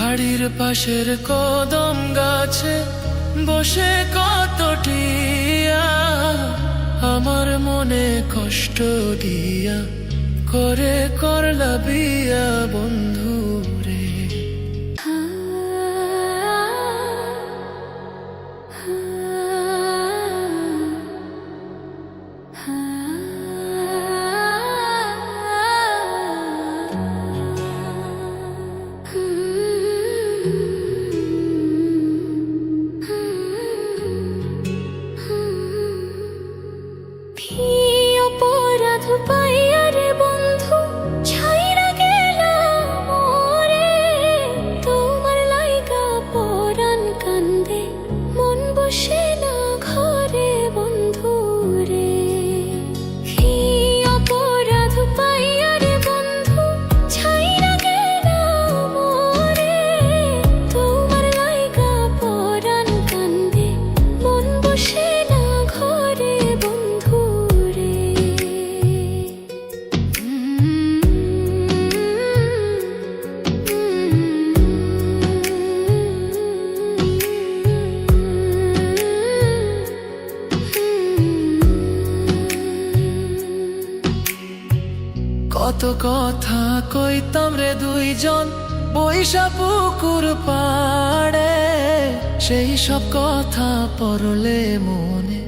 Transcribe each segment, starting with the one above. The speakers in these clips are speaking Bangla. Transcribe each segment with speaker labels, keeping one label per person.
Speaker 1: বাড়ির পাশের কদম গাছে বসে কত টিয়া আমার মনে কষ্ট দিয়া করে করলা বিয়া বন্ধু রে। কত কথা কইতাম রে দুইজন বৈশা পুকুর পাড়ে, সেই সব কথা পড়লে মনে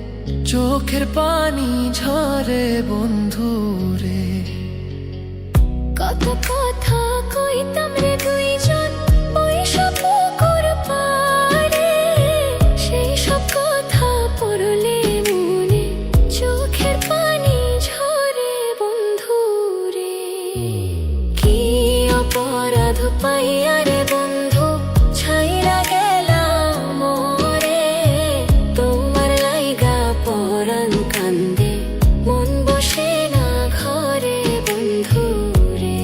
Speaker 1: চোখের পানি ঝরে বন্ধু রে।
Speaker 2: কত কথা কইতাম রে দুইজন বৈশা পুকুর পাড়ে, সেই সব কথা পড়লে মনে চোখের পানি ঝরে বন্ধু রে। কি অপরাধ পাইয়া রে বন্ধু ছাইরা গেলাম মোরে, তোমার লাইগা পরাণ কান্দে মন বসে না ঘরে বন্ধু রে।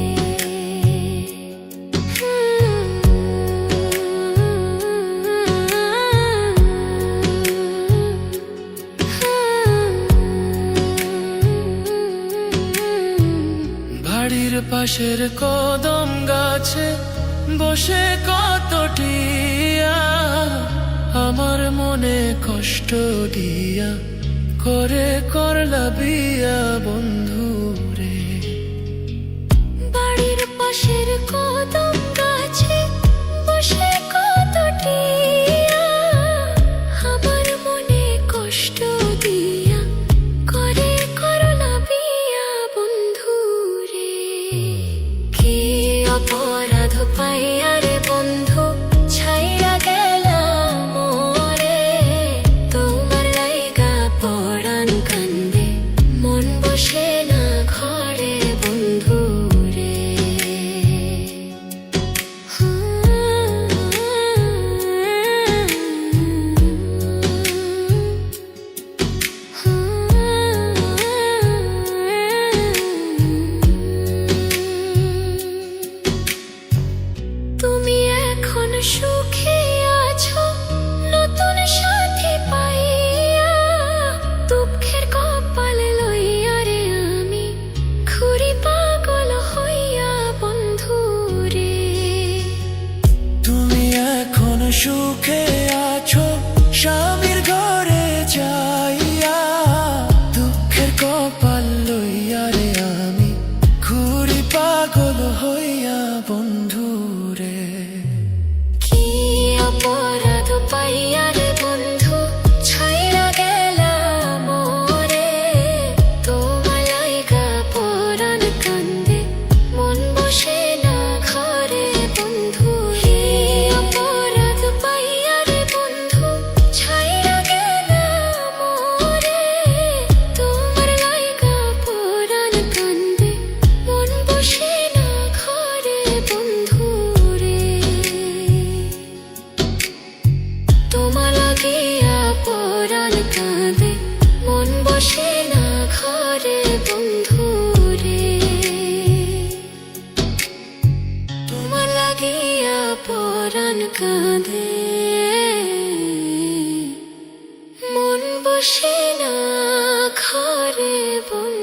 Speaker 1: বাড়ির পাশের কদম গাছে বসে কত টিয়া আমার মনে কষ্ট দিয়া করে করলা বিয়া বন্ধু রে।
Speaker 2: বাড়ির পাশের কদম গাছে বসে কত টিয়া আমার মনে কষ্ট দিয়া করে করলা বিয়া বন্ধু রে। কি অপরাধ পাইয়া রে বন্ধু ছাইরা গেলাম মোরে, তোমার লাইগা পরাণ কান্দে মন বসে না ঘরে বন্ধু রে। তুমি এখন সুখে আছো নতুন সাথী পাইয়া, দুঃখের কপাল লইয়া রে আমি ঘুরি পাগল হইয়া বন্ধু রে।
Speaker 1: তুমি এখন সুখে আছো স্বামীর ঘরে যাইয়া, দুঃখের কপাল লইয়া রে আমি ঘুরি পাগল হইয়া বন্ধু রে।
Speaker 2: কি অপরাধ পাইয়া রে বন্ধু ছাইরা গেলাম মোরে, তোমার লাইগা পরাণ কান্দে মন বসে না ঘরে বন্ধু রে। অপরাধ পাইয়া রে বন্ধু ছাইরা গেলাম মোরে, তোমার লাইগা পরাণ কান্দে মন বসে না ঘরে বন্ধু রে। তোমার লাগিয়া পরাণ কাঁদে মন বসে না ঘরে বন্ধু রে। তোমার লাগিয়া পরাণ কাঁদে মন বসে না ঘরে বন্ধু।